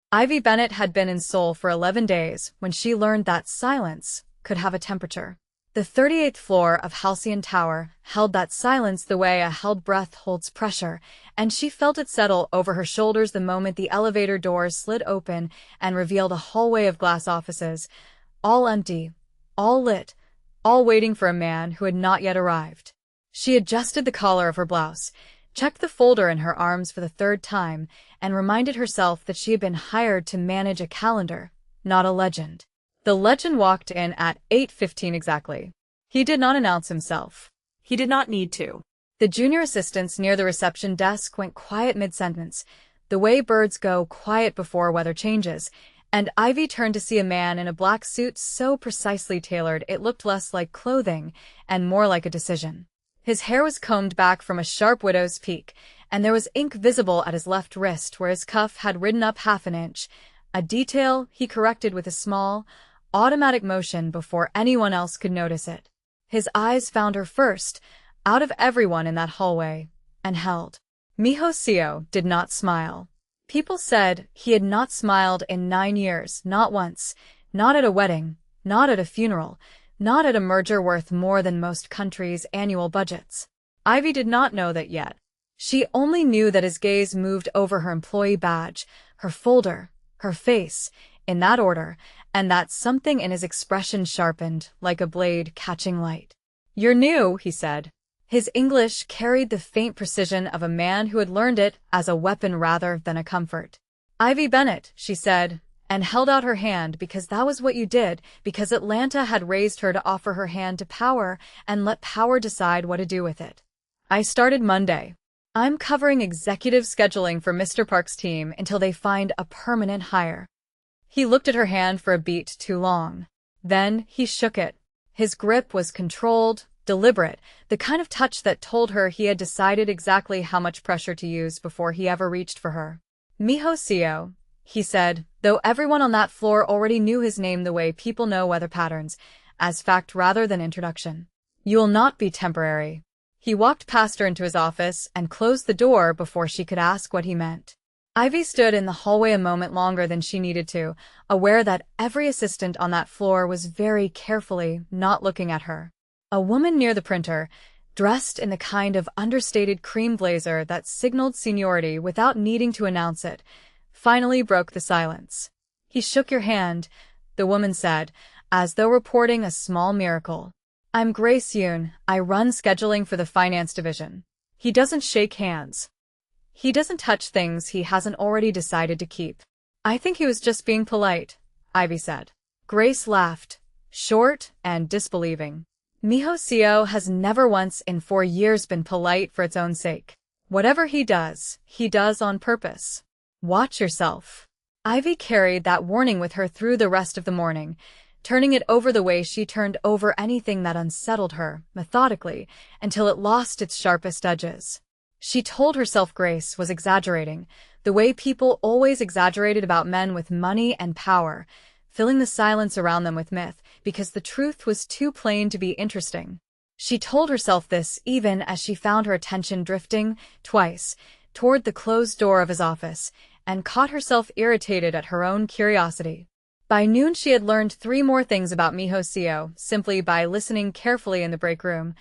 Ivy Bennett had been in Seoul for 11 days when she learned that silence could have a temperature. The 38th floor of Halcyon Tower held that silence the way a held breath holds pressure, and she felt it settle over her shoulders the moment the elevator doors slid open and revealed a hallway of glass offices, all empty, all lit, all waiting for a man who had not yet arrived. She adjusted the collar of her blouse, checked the folder in her arms for the third time, and reminded herself that she had been hired to manage a calendar, not a legend. The legend walked in at 8:15 exactly. He did not announce himself. He did not need to. The junior assistants near the reception desk went quiet mid-sentence, the way birds go quiet before weather changes, and Ivy turned to see a man in a black suit so precisely tailored it looked less like clothing and more like a decision. His hair was combed back from a sharp widow's peak, and there was ink visible at his left wrist where his cuff had ridden up half an inch, a detail he corrected with a small, automatic motion before anyone else could notice it. His eyes found her first, out of everyone in that hallway, and held. Miho Seo did not smile. People said he had not smiled in 9 years, not once, not at a wedding, not at a funeral, not at a merger worth more than most countries' annual budgets. Ivy did not know that yet. She only knew that his gaze moved over her employee badge, her folder, her face, in that order, and that something in his expression sharpened, like a blade catching light. "You're new," he said. His English carried the faint precision of a man who had learned it as a weapon rather than a comfort. "Ivy Bennett," she said, and held out her hand because that was what you did, because Atlanta had raised her to offer her hand to power and let power decide what to do with it. "I started Monday. I'm covering executive scheduling for Mr. Park's team until they find a permanent hire." He looked at her hand for a beat too long. Then he shook it. His grip was controlled, deliberate, the kind of touch that told her he had decided exactly how much pressure to use before he ever reached for her. "Miho Seo," he said, though everyone on that floor already knew his name the way people know weather patterns, as fact rather than introduction. "You'll not be temporary." He walked past her into his office and closed the door before she could ask what he meant. Ivy stood in the hallway a moment longer than she needed to, aware that every assistant on that floor was very carefully not looking at her. A woman near the printer, dressed in the kind of understated cream blazer that signaled seniority without needing to announce it, finally broke the silence. "He shook your hand," the woman said, as though reporting a small miracle. "I'm Grace Yoon. I run scheduling for the finance division." "He doesn't shake hands. He doesn't touch things he hasn't already decided to keep." "I think he was just being polite," Ivy said. Grace laughed, short and disbelieving. "Miho Seo has never once in 4 years been polite for its own sake. Whatever he does on purpose. Watch yourself." Ivy carried that warning with her through the rest of the morning, turning it over the way she turned over anything that unsettled her, methodically, until it lost its sharpest edges. She told herself Grace was exaggerating, the way people always exaggerated about men with money and power, filling the silence around them with myth, because the truth was too plain to be interesting. She told herself this even as she found her attention drifting, twice, toward the closed door of his office, and caught herself irritated at her own curiosity. By noon she had learned 3 more things about Miho Seo, simply by listening carefully in the break room,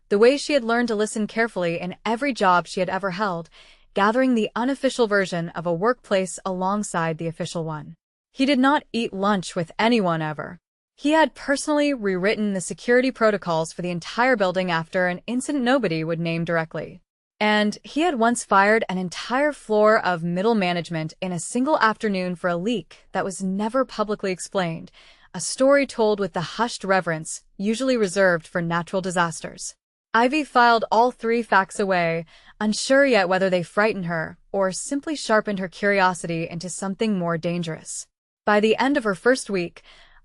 the way she had learned to listen carefully in every job she had ever held, gathering the unofficial version of a workplace alongside the official one. He did not eat lunch with anyone ever. He had personally rewritten the security protocols for the entire building after an incident nobody would name directly. And he had once fired an entire floor of middle management in a single afternoon for a leak that was never publicly explained, a story told with the hushed reverence usually reserved for natural disasters. Ivy filed all 3 facts away, unsure yet whether they frightened her or simply sharpened her curiosity into something more dangerous. By the end of her first week,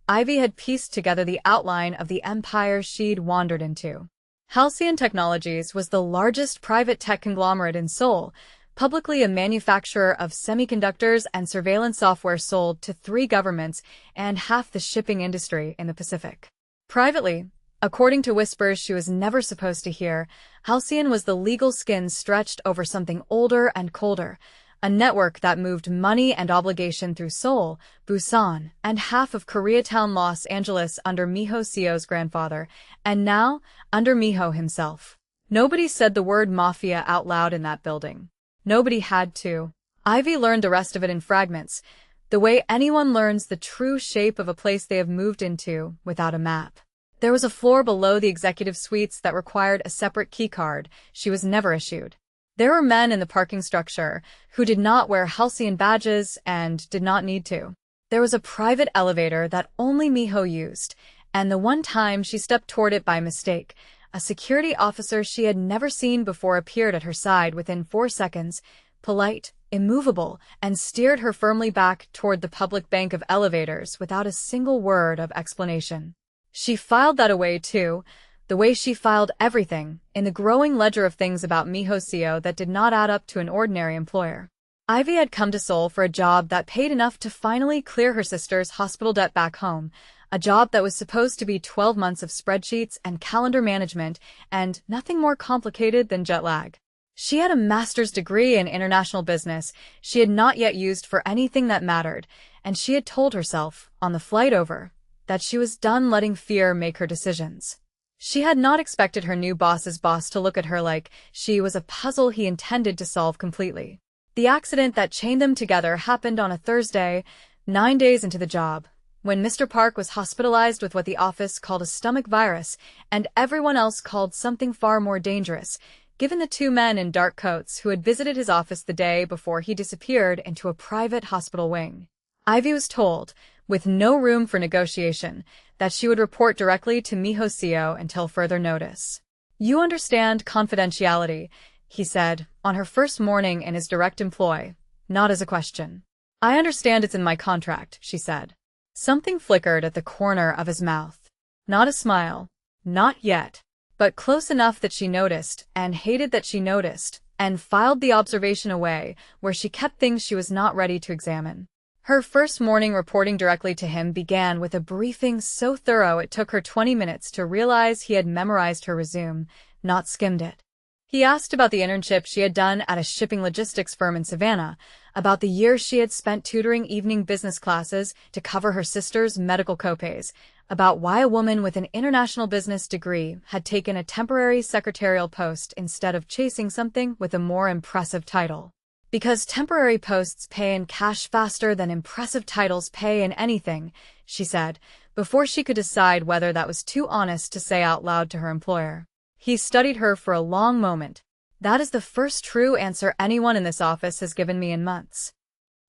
Ivy had pieced together the outline of the empire she'd wandered into. Halcyon Technologies was the largest private tech conglomerate in Seoul, publicly a manufacturer of semiconductors and surveillance software sold to 3 governments and half the shipping industry in the Pacific. Privately, according to whispers she was never supposed to hear, Halcyon was the legal skin stretched over something older and colder, a network that moved money and obligation through Seoul, Busan, and half of Koreatown, Los Angeles under Miho Seo's grandfather, and now under Miho himself. Nobody said the word Mafia out loud in that building. Nobody had to. Ivy learned the rest of it in fragments, the way anyone learns the true shape of a place they have moved into without a map. There was a floor below the executive suites that required a separate keycard she was never issued. There were men in the parking structure who did not wear halcyon badges and did not need to. There was a private elevator that only Miho used, and the one time she stepped toward it by mistake, a security officer she had never seen before appeared at her side within 4 seconds, polite, immovable, and steered her firmly back toward the public bank of elevators without a single word of explanation. She filed that away too, the way she filed everything, in the growing ledger of things about Miho Seo that did not add up to an ordinary employer. Ivy had come to Seoul for a job that paid enough to finally clear her sister's hospital debt back home, a job that was supposed to be 12 months of spreadsheets and calendar management and nothing more complicated than jet lag. She had a master's degree in international business she had not yet used for anything that mattered, and she had told herself, on the flight over, that she was done letting fear make her decisions. She had not expected her new boss's boss to look at her like she was a puzzle he intended to solve completely. The accident that chained them together happened on a Thursday, 9 days into the job, when Mr. Park was hospitalized with what the office called a stomach virus and everyone else called something far more dangerous, given the 2 men in dark coats who had visited his office the day before he disappeared into a private hospital wing. Ivy was told, with no room for negotiation, that she would report directly to Miho Seo until further notice. "You understand confidentiality," he said, on her first morning in his direct employ, not as a question. "I understand it's in my contract," she said. Something flickered at the corner of his mouth. Not a smile. Not yet. But close enough that she noticed, and hated that she noticed, and filed the observation away, where she kept things she was not ready to examine. Her first morning reporting directly to him began with a briefing so thorough it took her 20 minutes to realize he had memorized her resume, not skimmed it. He asked about the internship she had done at a shipping logistics firm in Savannah, about the year she had spent tutoring evening business classes to cover her sister's medical copays, about why a woman with an international business degree had taken a temporary secretarial post instead of chasing something with a more impressive title. Because temporary posts pay in cash faster than impressive titles pay in anything, she said, before she could decide whether that was too honest to say out loud to her employer. He studied her for a long moment. "That is the first true answer anyone in this office has given me in months."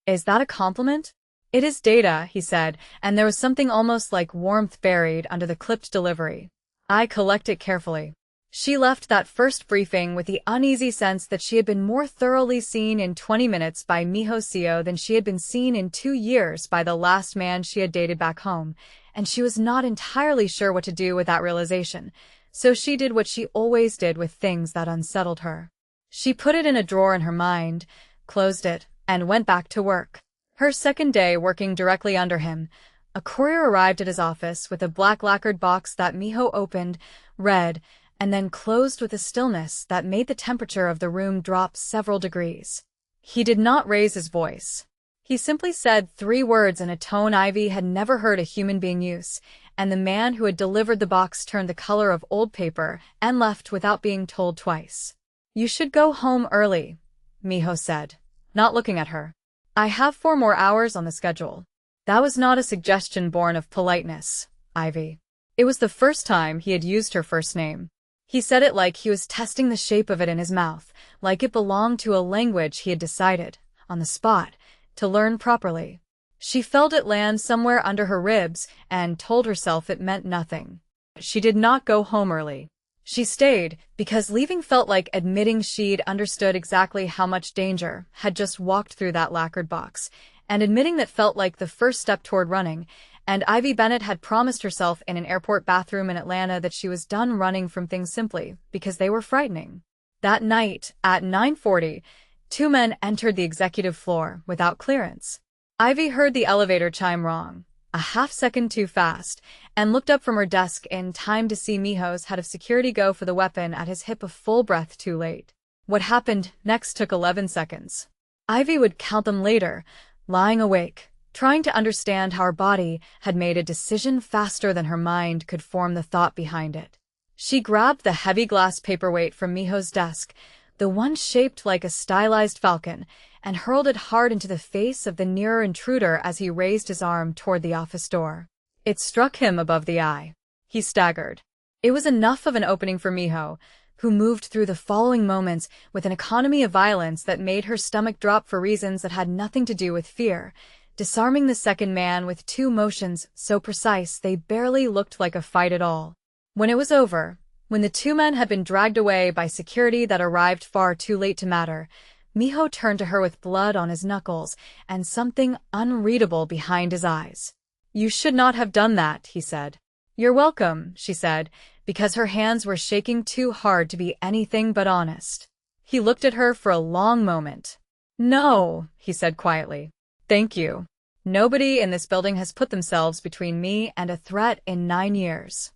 "Is that a compliment?" "It is data," he said, and there was something almost like warmth buried under the clipped delivery. "I collect it carefully." She left that first briefing with the uneasy sense that she had been more thoroughly seen in 20 minutes by Miho Seo than she had been seen in 2 years by the last man she had dated back home, and she was not entirely sure what to do with that realization, so she did what she always did with things that unsettled her. She put it in a drawer in her mind, closed it, and went back to work. Her second day working directly under him, a courier arrived at his office with a black lacquered box that Miho opened, read, and then closed with a stillness that made the temperature of the room drop several degrees. He did not raise his voice. He simply said 3 words in a tone Ivy had never heard a human being use, and the man who had delivered the box turned the color of old paper and left without being told twice. "You should go home early," Miho said, not looking at her. "I have 4 more hours on the schedule." That was not a suggestion born of politeness, Ivy. It was the first time he had used her first name. He said it like he was testing the shape of it in his mouth, like it belonged to a language he had decided, on the spot, to learn properly. She felt it land somewhere under her ribs and told herself it meant nothing. She did not go home early. She stayed, because leaving felt like admitting she'd understood exactly how much danger had just walked through that lacquered box, and admitting that felt like the first step toward running, and Ivy Bennett had promised herself in an airport bathroom in Atlanta that she was done running from things simply because they were frightening. That night, at 9:40, 2 men entered the executive floor without clearance. Ivy heard the elevator chime wrong, a half-second too fast, and looked up from her desk in time to see Miho's head of security go for the weapon at his hip a full breath too late. What happened next took 11 seconds. Ivy would count them later, lying awake, trying to understand how her body had made a decision faster than her mind could form the thought behind it. She grabbed the heavy glass paperweight from Miho's desk, the one shaped like a stylized falcon, and hurled it hard into the face of the nearer intruder as he raised his arm toward the office door. It struck him above the eye. He staggered. It was enough of an opening for Miho, who moved through the following moments with an economy of violence that made her stomach drop for reasons that had nothing to do with fear, disarming the second man with two motions so precise they barely looked like a fight at all. When it was over, when the two men had been dragged away by security that arrived far too late to matter, Miho turned to her with blood on his knuckles and something unreadable behind his eyes. "You should not have done that," he said. "You're welcome," she said, because her hands were shaking too hard to be anything but honest. He looked at her for a long moment. "No," he said quietly. "Thank you. Nobody in this building has put themselves between me and a threat in 9 years."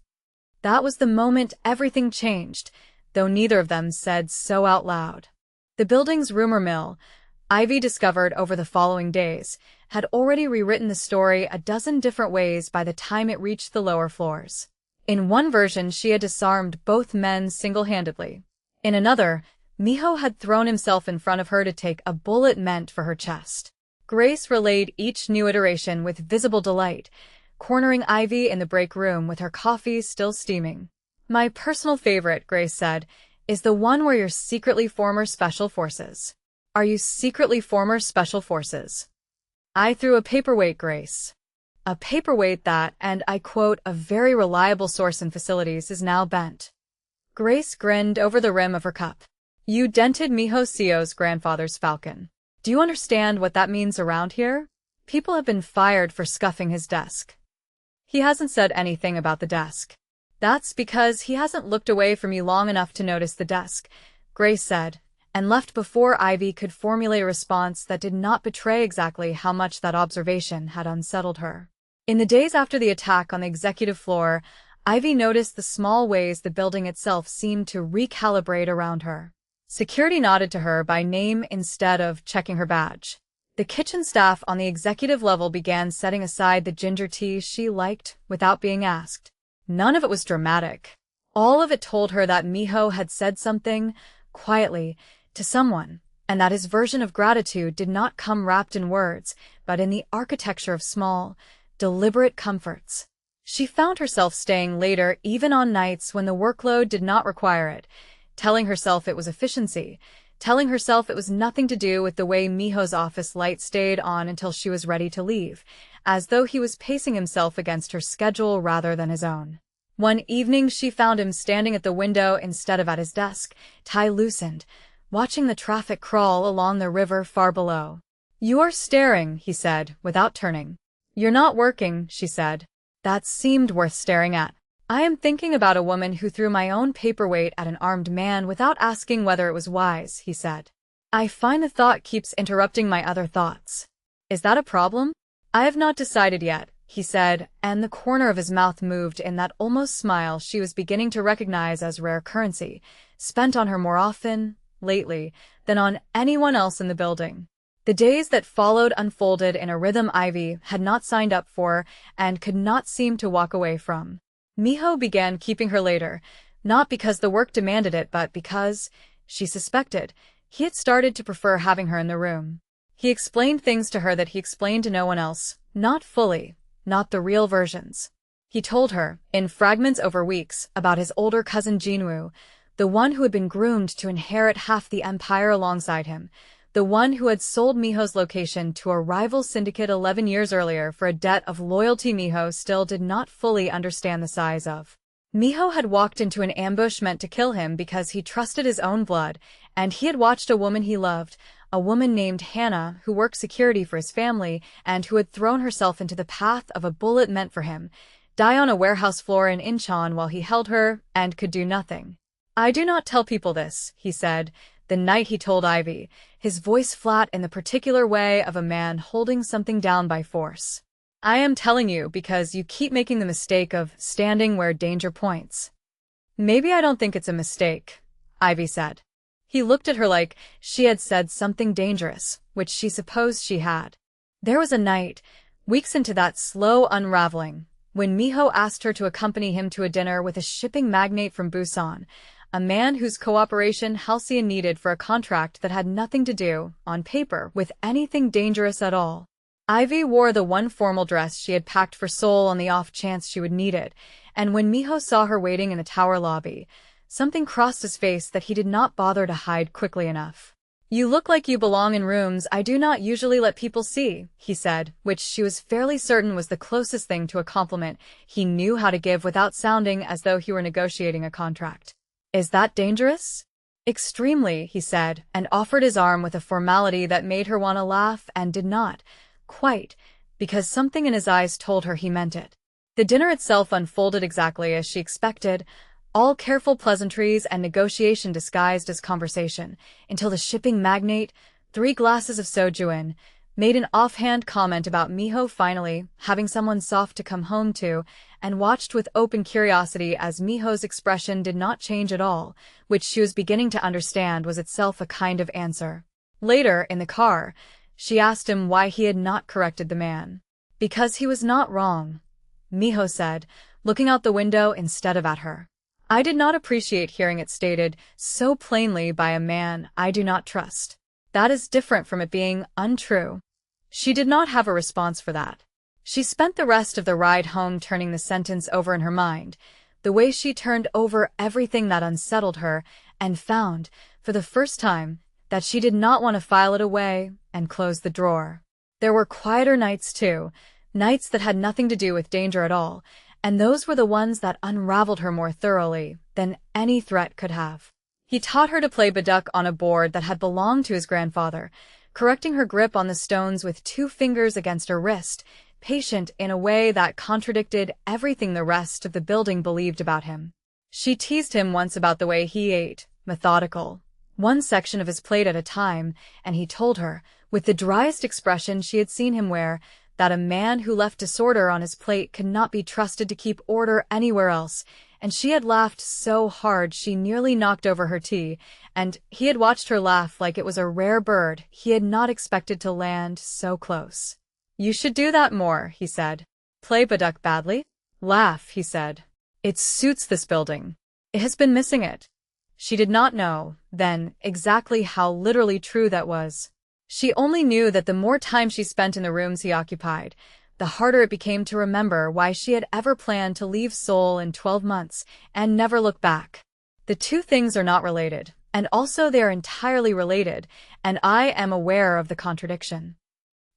That was the moment everything changed, though neither of them said so out loud. The building's rumor mill, Ivy discovered over the following days, had already rewritten the story a dozen different ways by the time it reached the lower floors. In one version, she had disarmed both men single-handedly. In another, Miho had thrown himself in front of her to take a bullet meant for her chest. Grace relayed each new iteration with visible delight, cornering Ivy in the break room with her coffee still steaming. "My personal favorite," Grace said, "is the one where you're secretly former Special Forces." "Are you secretly former Special Forces?" "I threw a paperweight, Grace. A paperweight that, and I quote, a very reliable source in facilities is now bent." Grace grinned over the rim of her cup. "You dented Miho Seo's grandfather's falcon. Do you understand what that means around here? People have been fired for scuffing his desk." "He hasn't said anything about the desk." "That's because he hasn't looked away from you long enough to notice the desk," Grace said, and left before Ivy could formulate a response that did not betray exactly how much that observation had unsettled her. In the days after the attack on the executive floor, Ivy noticed the small ways the building itself seemed to recalibrate around her. Security nodded to her by name instead of checking her badge. The kitchen staff on the executive level began setting aside the ginger tea she liked without being asked. None of it was dramatic. All of it told her that Miho had said something, quietly, to someone, and that his version of gratitude did not come wrapped in words, but in the architecture of small, deliberate comforts. She found herself staying later even on nights when the workload did not require it, telling herself it was efficiency, telling herself it was nothing to do with the way Miho's office light stayed on until she was ready to leave, as though he was pacing himself against her schedule rather than his own. One evening she found him standing at the window instead of at his desk, tie loosened, watching the traffic crawl along the river far below. "You are staring," he said, without turning. "You're not working," she said. "That seemed worth staring at." "I am thinking about a woman who threw my own paperweight at an armed man without asking whether it was wise," he said. "I find the thought keeps interrupting my other thoughts." "Is that a problem?" "I have not decided yet," he said, and the corner of his mouth moved in that almost smile she was beginning to recognize as rare currency, spent on her more often, lately, than on anyone else in the building. The days that followed unfolded in a rhythm Ivy had not signed up for and could not seem to walk away from. Miho began keeping her later, not because the work demanded it but because, she suspected, he had started to prefer having her in the room. He explained things to her that he explained to no one else, not fully, not the real versions. He told her, in fragments over weeks, about his older cousin Jinwoo, the one who had been groomed to inherit half the empire alongside him, the one who had sold Miho's location to a rival syndicate 11 years earlier for a debt of loyalty Miho still did not fully understand the size of. Miho had walked into an ambush meant to kill him because he trusted his own blood, and he had watched a woman he loved, a woman named Hannah who worked security for his family and who had thrown herself into the path of a bullet meant for him, die on a warehouse floor in Incheon while he held her and could do nothing. "I do not tell people this," he said, the night he told Ivy, his voice flat in the particular way of a man holding something down by force. "I am telling you because you keep making the mistake of standing where danger points." "Maybe I don't think it's a mistake," Ivy said. He looked at her like she had said something dangerous, which she supposed she had. There was a night, weeks into that slow unraveling, when Miho asked her to accompany him to a dinner with a shipping magnate from Busan, a man whose cooperation Halcyon needed for a contract that had nothing to do, on paper, with anything dangerous at all. Ivy wore the one formal dress she had packed for Seoul on the off chance she would need it, and when Miho saw her waiting in the tower lobby, something crossed his face that he did not bother to hide quickly enough. "You look like you belong in rooms I do not usually let people see," he said, which she was fairly certain was the closest thing to a compliment he knew how to give without sounding as though he were negotiating a contract. "Is that dangerous?" "Extremely," he said, and offered his arm with a formality that made her want to laugh and did not, quite, because something in his eyes told her he meant it. The dinner itself unfolded exactly as she expected, all careful pleasantries and negotiation disguised as conversation, until the shipping magnate, 3 glasses of soju in, made an offhand comment about Miho finally having someone soft to come home to, and watched with open curiosity as Miho's expression did not change at all, which she was beginning to understand was itself a kind of answer. Later, in the car, she asked him why he had not corrected the man. "Because he was not wrong," Miho said, looking out the window instead of at her. "I did not appreciate hearing it stated so plainly by a man I do not trust. That is different from it being untrue." She did not have a response for that. She spent the rest of the ride home turning the sentence over in her mind, the way she turned over everything that unsettled her, and found, for the first time, that she did not want to file it away and close the drawer. There were quieter nights too, nights that had nothing to do with danger at all, and those were the ones that unraveled her more thoroughly than any threat could have. He taught her to play baduk on a board that had belonged to his grandfather, correcting her grip on the stones with 2 fingers against her wrist, patient in a way that contradicted everything the rest of the building believed about him. She teased him once about the way he ate, methodical, one section of his plate at a time, and he told her, with the driest expression she had seen him wear, that a man who left disorder on his plate could not be trusted to keep order anywhere else, and she had laughed so hard she nearly knocked over her tea, and he had watched her laugh like it was a rare bird he had not expected to land so close. "You should do that more," he said. "Play baduk badly?" "Laugh," he said. "It suits this building. It has been missing it." She did not know, then, exactly how literally true that was. She only knew that the more time she spent in the rooms he occupied, the harder it became to remember why she had ever planned to leave Seoul in 12 months and never look back. The two things are not related, and also they are entirely related, and I am aware of the contradiction.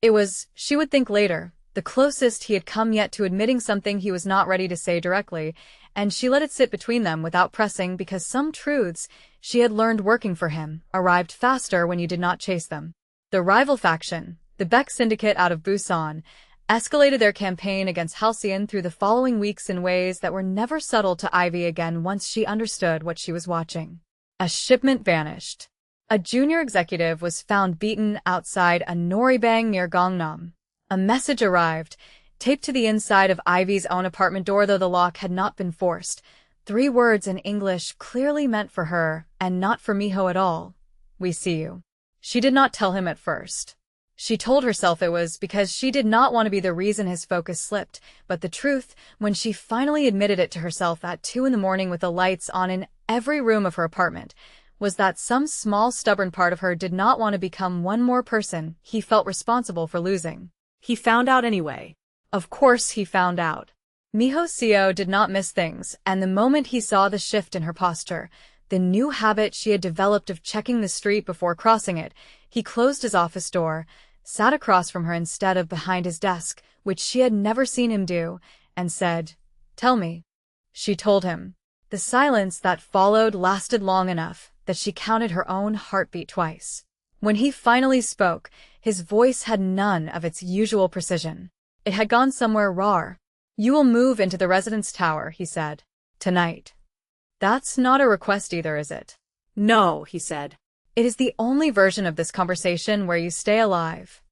It was, she would think later, the closest he had come yet to admitting something he was not ready to say directly, and she let it sit between them without pressing because some truths she had learned working for him arrived faster when you did not chase them. The rival faction, the Beck Syndicate out of Busan, escalated their campaign against Halcyon through the following weeks in ways that were never subtle to Ivy again once she understood what she was watching. A shipment vanished. A junior executive was found beaten outside a noribang near Gangnam. A message arrived, taped to the inside of Ivy's own apartment door though the lock had not been forced. 3 words in English clearly meant for her, and not for Miho at all. "We see you." She did not tell him at first. She told herself it was because she did not want to be the reason his focus slipped, but the truth, when she finally admitted it to herself at 2 a.m. with the lights on in every room of her apartment, was that some small stubborn part of her did not want to become one more person he felt responsible for losing. He found out anyway. Of course he found out. Miho Seo did not miss things, and the moment he saw the shift in her posture, the new habit she had developed of checking the street before crossing it, he closed his office door, sat across from her instead of behind his desk, which she had never seen him do, and said, "Tell me." She told him. The silence that followed lasted long enough that she counted her own heartbeat twice. When he finally spoke, his voice had none of its usual precision. It had gone somewhere raw. "You will move into the residence tower," he said. "Tonight." "That's not a request either, is it?" "No," he said. "It is the only version of this conversation where you stay alive."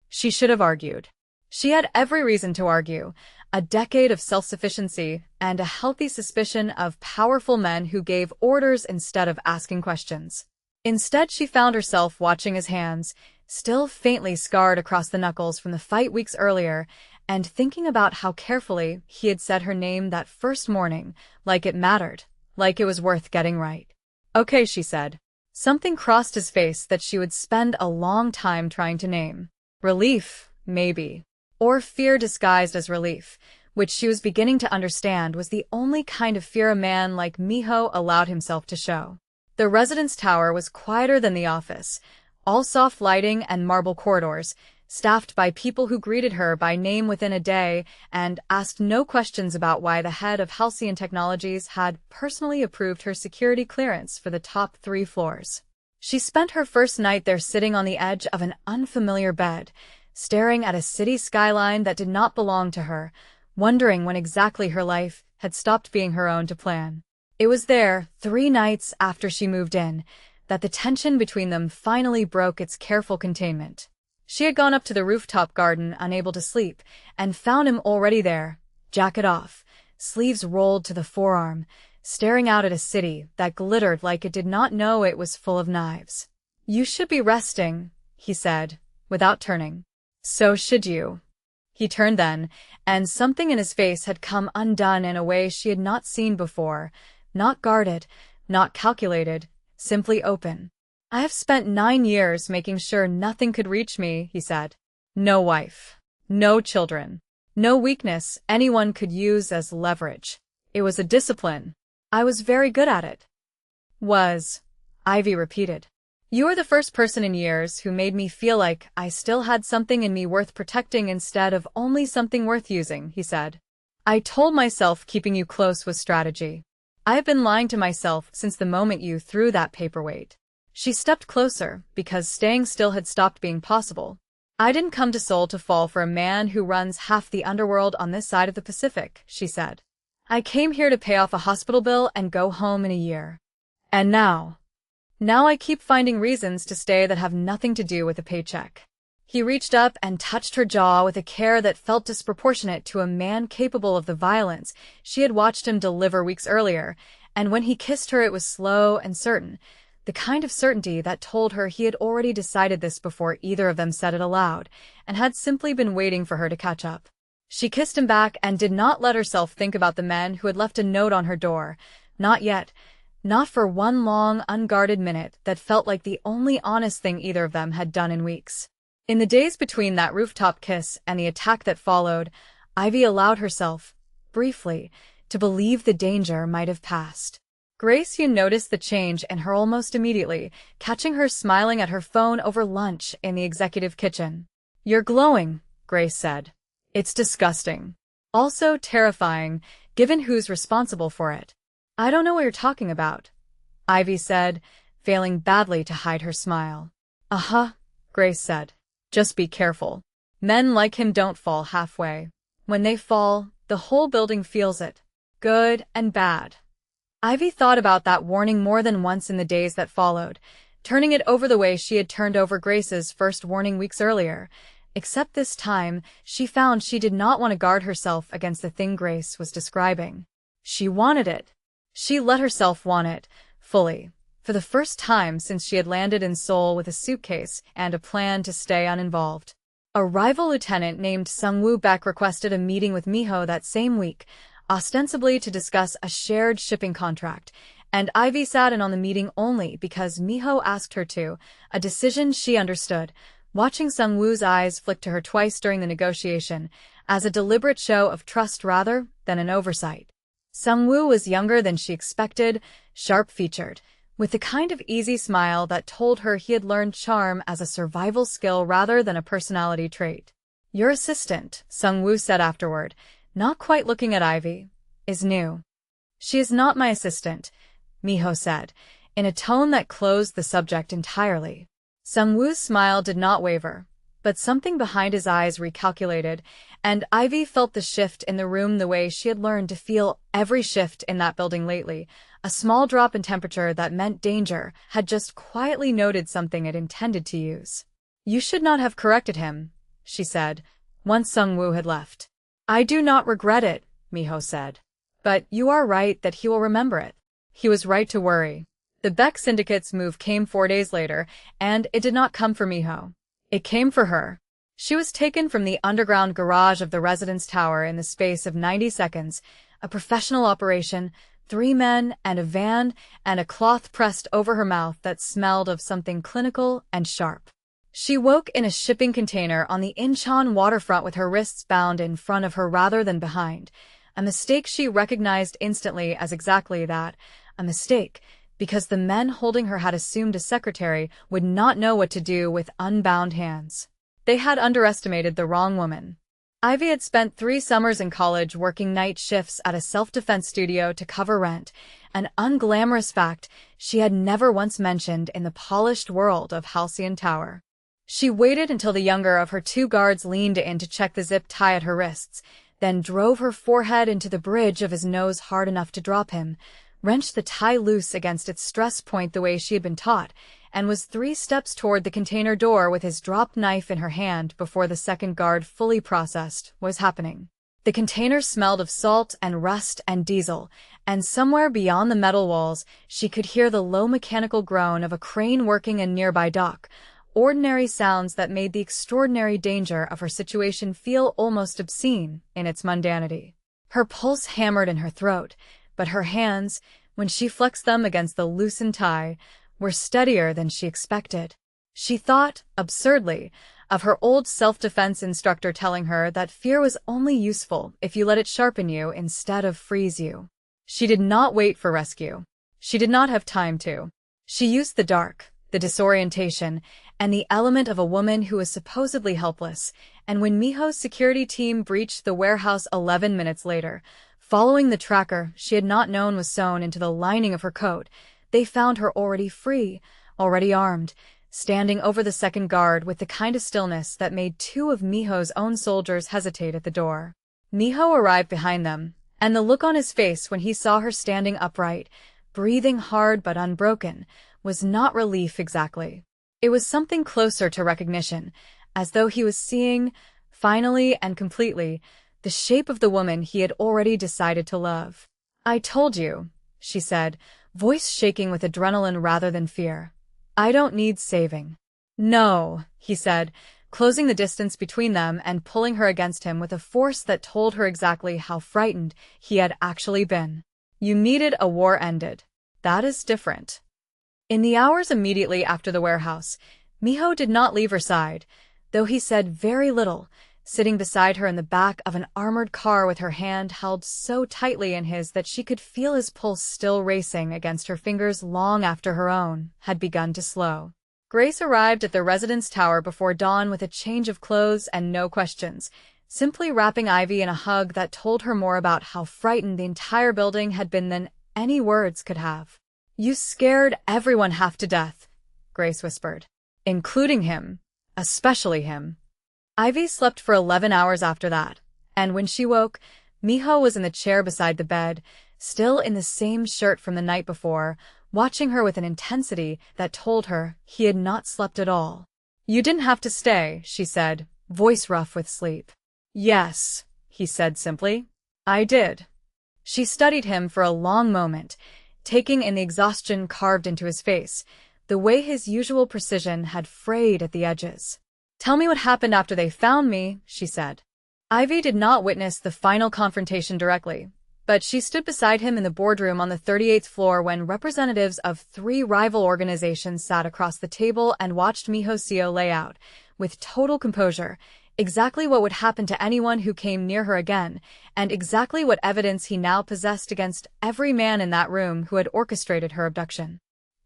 She should have argued. She had every reason to argue. A decade of self-sufficiency and a healthy suspicion of powerful men who gave orders instead of asking questions. Instead, she found herself watching his hands, still faintly scarred across the knuckles from the fight weeks earlier, and thinking about how carefully he had said her name that first morning, like it mattered, like it was worth getting right. Okay, she said. Something crossed his face that she would spend a long time trying to name. Relief, maybe. Or fear disguised as relief, which she was beginning to understand was the only kind of fear a man like Miho allowed himself to show. The residence tower was quieter than the office, all soft lighting and marble corridors, staffed by people who greeted her by name within a day and asked no questions about why the head of Halcyon Technologies had personally approved her security clearance for the top 3 floors. She spent her first night there sitting on the edge of an unfamiliar bed, staring at a city skyline that did not belong to her, wondering when exactly her life had stopped being her own to plan. It was there, 3 nights after she moved in, that the tension between them finally broke its careful containment. She had gone up to the rooftop garden, unable to sleep, and found him already there, jacket off, sleeves rolled to the forearm, staring out at a city that glittered like it did not know it was full of knives. "You should be resting," he said, without turning. "So should you." He turned then, and something in his face had come undone in a way she had not seen before, not guarded, not calculated, simply open. "I have spent 9 years making sure nothing could reach me," he said. "No wife. No children. No weakness anyone could use as leverage. It was a discipline. I was very good at it." "Was," Ivy repeated. "You are the first person in years who made me feel like I still had something in me worth protecting instead of only something worth using," he said. "I told myself keeping you close was strategy. I have been lying to myself since the moment you threw that paperweight." She stepped closer, because staying still had stopped being possible. "I didn't come to Seoul to fall for a man who runs half the underworld on this side of the Pacific," she said. "I came here to pay off a hospital bill and go home in a year. And now I keep finding reasons to stay that have nothing to do with a paycheck." He reached up and touched her jaw with a care that felt disproportionate to a man capable of the violence she had watched him deliver weeks earlier, and when he kissed her it was slow and certain, the kind of certainty that told her he had already decided this before either of them said it aloud, and had simply been waiting for her to catch up. She kissed him back and did not let herself think about the men who had left a note on her door. Not yet. Not for one long, unguarded minute that felt like the only honest thing either of them had done in weeks. In the days between that rooftop kiss and the attack that followed, Ivy allowed herself, briefly, to believe the danger might have passed. Grace Yoon noticed the change in her almost immediately, catching her smiling at her phone over lunch in the executive kitchen. "You're glowing," Grace said. "It's disgusting. Also terrifying, given who's responsible for it." "I don't know what you're talking about," Ivy said, failing badly to hide her smile. "Uh-huh," Grace said. "Just be careful. Men like him don't fall halfway. When they fall, the whole building feels it. Good and bad." Ivy thought about that warning more than once in the days that followed, turning it over the way she had turned over Grace's first warning weeks earlier, except this time she found she did not want to guard herself against the thing Grace was describing. She wanted it. She let herself want it, fully, for the first time since she had landed in Seoul with a suitcase and a plan to stay uninvolved. A rival lieutenant named Sung-woo Baek requested a meeting with Miho that same week, ostensibly to discuss a shared shipping contract, and Ivy sat in on the meeting only because Miho asked her to, a decision she understood, watching Sung-woo's eyes flick to her twice during the negotiation, as a deliberate show of trust rather than an oversight. Sung-woo was younger than she expected, sharp-featured, with the kind of easy smile that told her he had learned charm as a survival skill rather than a personality trait. "Your assistant," Sung-woo said afterward, not quite looking at Ivy, "is new." "She is not my assistant," Miho said, in a tone that closed the subject entirely. Sung-woo's smile did not waver, but something behind his eyes recalculated, and Ivy felt the shift in the room the way she had learned to feel every shift in that building lately. A small drop in temperature that meant danger had just quietly noted something it intended to use. "You should not have corrected him," she said, once Sung-woo had left. "I do not regret it," Miho said. "But you are right that he will remember it. He was right to worry." The Beck Syndicate's move came 4 days later, and it did not come for Miho. It came for her. She was taken from the underground garage of the residence tower in the space of 90 seconds, a professional operation, 3 men and a van, and a cloth pressed over her mouth that smelled of something clinical and sharp. She woke in a shipping container on the Incheon waterfront with her wrists bound in front of her rather than behind, a mistake she recognized instantly as exactly that, a mistake, because the men holding her had assumed a secretary would not know what to do with unbound hands. They had underestimated the wrong woman. Ivy had spent 3 summers in college working night shifts at a self-defense studio to cover rent, an unglamorous fact she had never once mentioned in the polished world of Halcyon Tower. She waited until the younger of her 2 guards leaned in to check the zip tie at her wrists, then drove her forehead into the bridge of his nose hard enough to drop him, wrenched the tie loose against its stress point the way she had been taught, and was 3 steps toward the container door with his dropped knife in her hand before the second guard fully processed what was happening. The container smelled of salt and rust and diesel, and somewhere beyond the metal walls she could hear the low mechanical groan of a crane working a nearby dock, ordinary sounds that made the extraordinary danger of her situation feel almost obscene in its mundanity. Her pulse hammered in her throat, but her hands, when she flexed them against the loosened tie, were steadier than she expected. She thought, absurdly, of her old self-defense instructor telling her that fear was only useful if you let it sharpen you instead of freeze you. She did not wait for rescue. She did not have time to. She used the dark, the disorientation, and the element of a woman who was supposedly helpless, and when Miho's security team breached the warehouse 11 minutes later, following the tracker she had not known was sewn into the lining of her coat, they found her already free, already armed, standing over the second guard with the kind of stillness that made 2 of Miho's own soldiers hesitate at the door. Miho arrived behind them, and the look on his face when he saw her standing upright, breathing hard but unbroken, was not relief exactly. It was something closer to recognition, as though he was seeing, finally and completely, the shape of the woman he had already decided to love. "I told you," she said, voice shaking with adrenaline rather than fear. "I don't need saving." "No," he said, closing the distance between them and pulling her against him with a force that told her exactly how frightened he had actually been. "You needed a war ended. That is different." In the hours immediately after the warehouse, Miho did not leave her side, though he said very little, sitting beside her in the back of an armored car with her hand held so tightly in his that she could feel his pulse still racing against her fingers long after her own had begun to slow. Grace arrived at the residence tower before dawn with a change of clothes and no questions, simply wrapping Ivy in a hug that told her more about how frightened the entire building had been than any words could have. "You scared everyone half to death," Grace whispered. "Including him. Especially him." Ivy slept for 11 hours after that, and when she woke, Miho was in the chair beside the bed, still in the same shirt from the night before, watching her with an intensity that told her he had not slept at all. "You didn't have to stay," she said, voice rough with sleep. "Yes," he said simply. "I did." She studied him for a long moment, taking in the exhaustion carved into his face, the way his usual precision had frayed at the edges. "Tell me what happened after they found me," she said. Ivy did not witness the final confrontation directly, but she stood beside him in the boardroom on the 38th floor when representatives of 3 rival organizations sat across the table and watched Miho Seo lay out, with total composure, exactly what would happen to anyone who came near her again, and exactly what evidence he now possessed against every man in that room who had orchestrated her abduction.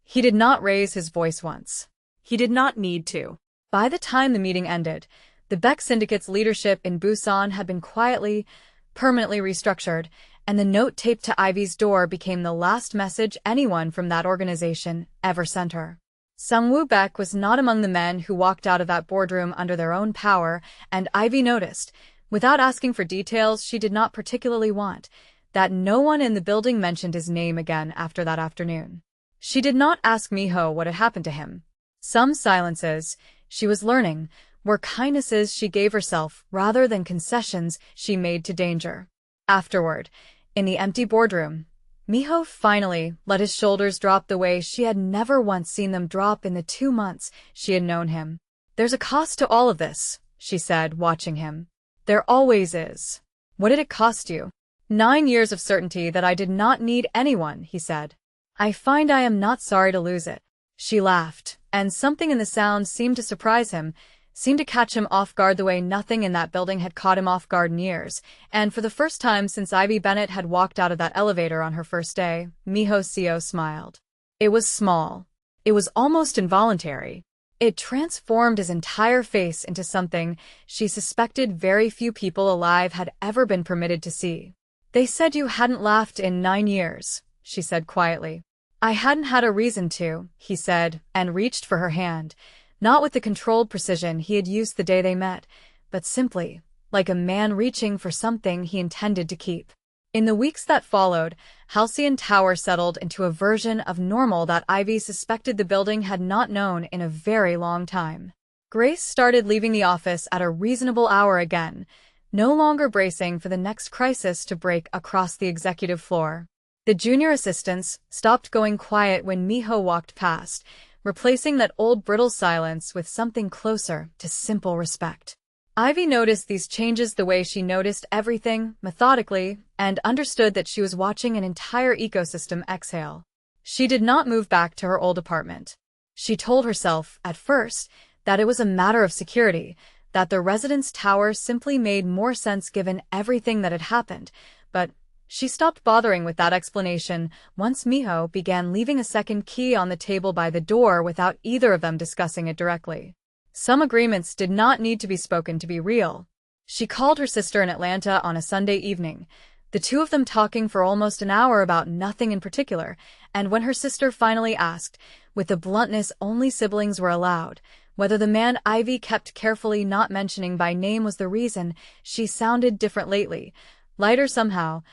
He did not raise his voice once. He did not need to. By the time the meeting ended, the Beck Syndicate's leadership in Busan had been quietly, permanently restructured, and the note taped to Ivy's door became the last message anyone from that organization ever sent her. Sung-woo Beck was not among the men who walked out of that boardroom under their own power, and Ivy noticed, without asking for details she did not particularly want, that no one in the building mentioned his name again after that afternoon. She did not ask Miho what had happened to him. Some silences, she was learning, were kindnesses she gave herself rather than concessions she made to danger. Afterward, in the empty boardroom, Miho finally let his shoulders drop the way she had never once seen them drop in the 2 months she had known him. "There's a cost to all of this," she said, watching him. "There always is." "What did it cost you?" 9 years of certainty that I did not need anyone," he said. "I find I am not sorry to lose it." She laughed, and something in the sound seemed to surprise him, seemed to catch him off guard the way nothing in that building had caught him off guard in years, and for the first time since Ivy Bennett had walked out of that elevator on her first day, Miho Seo smiled. It was small. It was almost involuntary. It transformed his entire face into something she suspected very few people alive had ever been permitted to see. "They said you hadn't laughed in 9 years, she said quietly. "I hadn't had a reason to," he said, and reached for her hand, not with the controlled precision he had used the day they met, but simply, like a man reaching for something he intended to keep. In the weeks that followed, Halcyon Tower settled into a version of normal that Ivy suspected the building had not known in a very long time. Grace started leaving the office at a reasonable hour again, no longer bracing for the next crisis to break across the executive floor. The junior assistants stopped going quiet when Miho walked past, replacing that old brittle silence with something closer to simple respect. Ivy noticed these changes the way she noticed everything, methodically, and understood that she was watching an entire ecosystem exhale. She did not move back to her old apartment. She told herself, at first, that it was a matter of security, that the residence tower simply made more sense given everything that had happened, but she stopped bothering with that explanation once Miho began leaving a second key on the table by the door without either of them discussing it directly. Some agreements did not need to be spoken to be real. She called her sister in Atlanta on a Sunday evening, the two of them talking for almost an hour about nothing in particular, and when her sister finally asked, with the bluntness only siblings were allowed, whether the man Ivy kept carefully not mentioning by name was the reason she sounded different lately, lighter somehow,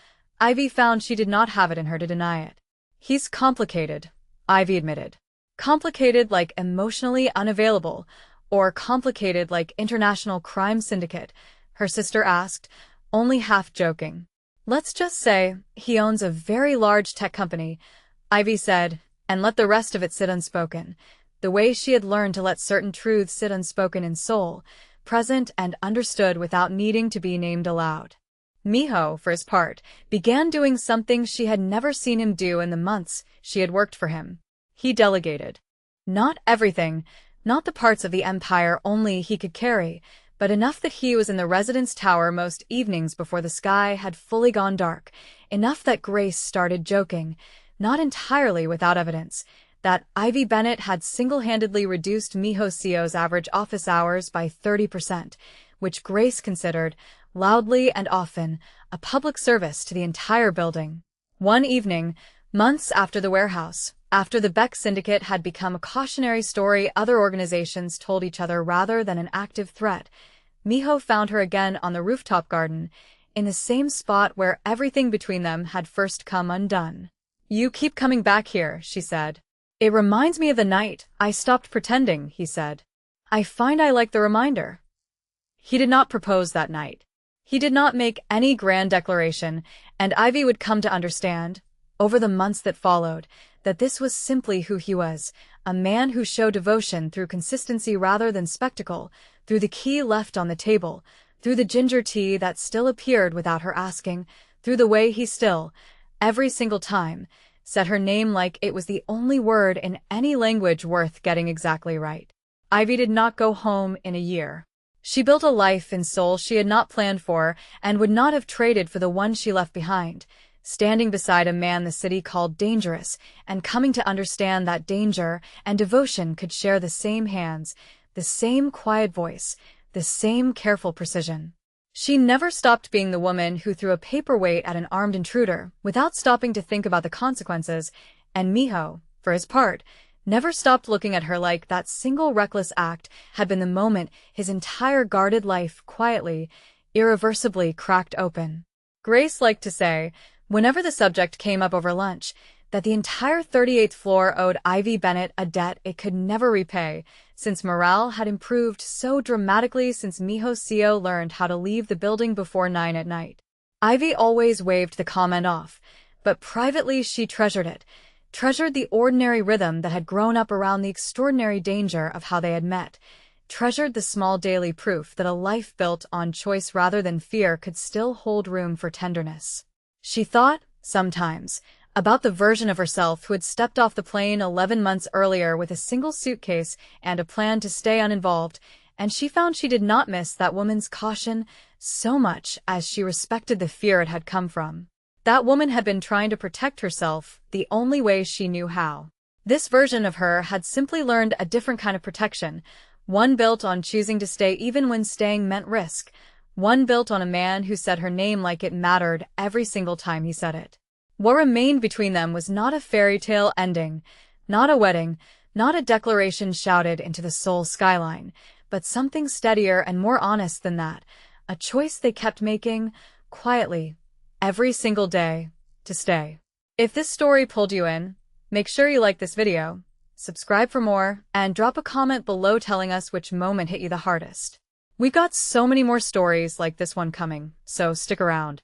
Ivy found she did not have it in her to deny it. "He's complicated," Ivy admitted. "Complicated like emotionally unavailable, or complicated like international crime syndicate?" her sister asked, only half joking. "Let's just say he owns a very large tech company," Ivy said, and let the rest of it sit unspoken, the way she had learned to let certain truths sit unspoken in Seoul, present and understood without needing to be named aloud. Miho, for his part, began doing something she had never seen him do in the months she had worked for him. He delegated. Not everything, not the parts of the empire only he could carry, but enough that he was in the residence tower most evenings before the sky had fully gone dark, enough that Grace started joking, not entirely without evidence, that Ivy Bennett had single-handedly reduced Miho Seo's average office hours by 30%, which Grace considered, loudly and often, a public service to the entire building. One evening, months after the warehouse, after the Beck Syndicate had become a cautionary story other organizations told each other rather than an active threat, Miho found her again on the rooftop garden, in the same spot where everything between them had first come undone. "You keep coming back here," she said. "It reminds me of the night I stopped pretending," he said. "I find I like the reminder." He did not propose that night. He did not make any grand declaration, and Ivy would come to understand, over the months that followed, that this was simply who he was, a man who showed devotion through consistency rather than spectacle, through the key left on the table, through the ginger tea that still appeared without her asking, through the way he still, every single time, said her name like it was the only word in any language worth getting exactly right. Ivy did not go home in a year. She built a life in Seoul she had not planned for and would not have traded for the one she left behind, standing beside a man the city called dangerous and coming to understand that danger and devotion could share the same hands, the same quiet voice, the same careful precision. She never stopped being the woman who threw a paperweight at an armed intruder without stopping to think about the consequences, and Miho, for his part, never stopped looking at her like that single reckless act had been the moment his entire guarded life quietly, irreversibly cracked open. Grace liked to say, whenever the subject came up over lunch, that the entire 38th floor owed Ivy Bennett a debt it could never repay, since morale had improved so dramatically since Miho Seo learned how to leave the building before 9 at night. Ivy always waved the comment off, But privately she treasured it, treasured the ordinary rhythm that had grown up around the extraordinary danger of how they had met, treasured the small daily proof that a life built on choice rather than fear could still hold room for tenderness. She thought, sometimes, about the version of herself who had stepped off the plane 11 months earlier with a single suitcase and a plan to stay uninvolved, and she found she did not miss that woman's caution so much as she respected the fear it had come from. That woman had been trying to protect herself the only way she knew how. This version of her had simply learned a different kind of protection, one built on choosing to stay even when staying meant risk, one built on a man who said her name like it mattered every single time he said it. What remained between them was not a fairy tale ending, not a wedding, not a declaration shouted into the Seoul skyline, but something steadier and more honest than that, a choice they kept making, quietly, every single day, to stay. If this story pulled you in, make sure you like this video, subscribe for more, and drop a comment below telling us which moment hit you the hardest. We've got so many more stories like this one coming, so stick around.